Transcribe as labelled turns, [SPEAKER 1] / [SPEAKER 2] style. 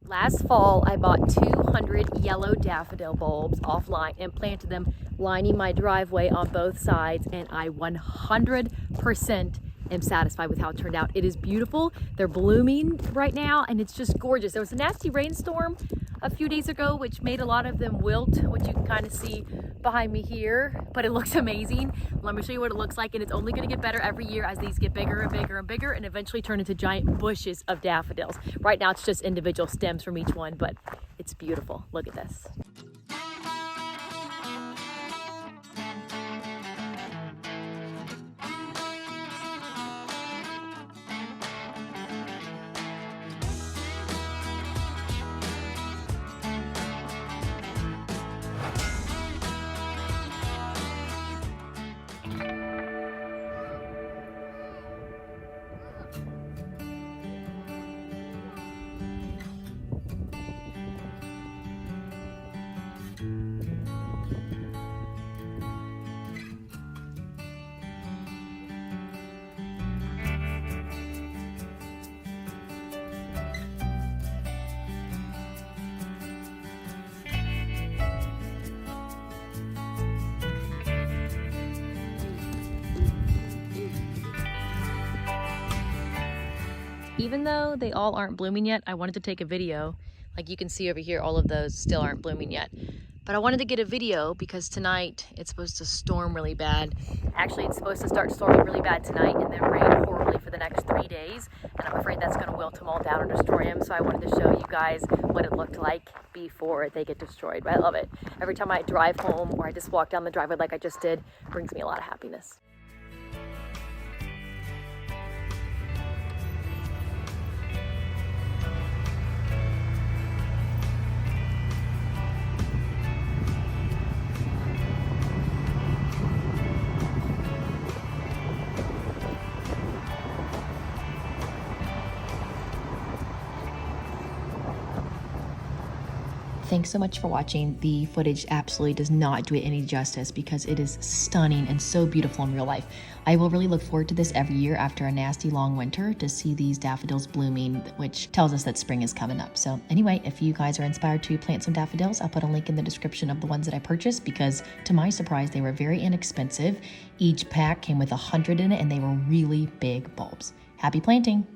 [SPEAKER 1] Last fall, I bought 200 yellow daffodil bulbs offline and planted them lining my driveway on both sides, and I 100% am satisfied with how it turned out. It is beautiful. They're blooming right now, and it's just gorgeous. There was a nasty rainstorm a few days ago, which made a lot of them wilt, which you can kind of see behind me here, but it looks amazing. Let me show you what it looks like, and it's only gonna get better every year as these get bigger and bigger and bigger and eventually turn into giant bushes of daffodils. Right now, it's just individual stems from each one, but it's beautiful. Look at this. Even though they all aren't blooming yet, I wanted to take a video. Like you can see over here, all of those still aren't blooming yet. But I wanted to get a video because tonight it's supposed to storm really bad. Actually, it's supposed to start storming really bad tonight and then rain horribly for the next 3 days. And I'm afraid that's gonna wilt them all down and destroy them. So I wanted to show you guys what it looked like before they get destroyed. But I love it. Every time I drive home or I just walk down the driveway like I just did, brings me a lot of happiness. Thanks so much for watching. The footage absolutely does not do it any justice because it is stunning and so beautiful in real life. I will really look forward to this every year after a nasty long winter to see these daffodils blooming, which tells us that spring is coming up. So anyway, if you guys are inspired to plant some daffodils, I'll put a link in the description of the ones that I purchased because to my surprise, they were very inexpensive. Each pack came with 100 in it and they were really big bulbs. Happy planting!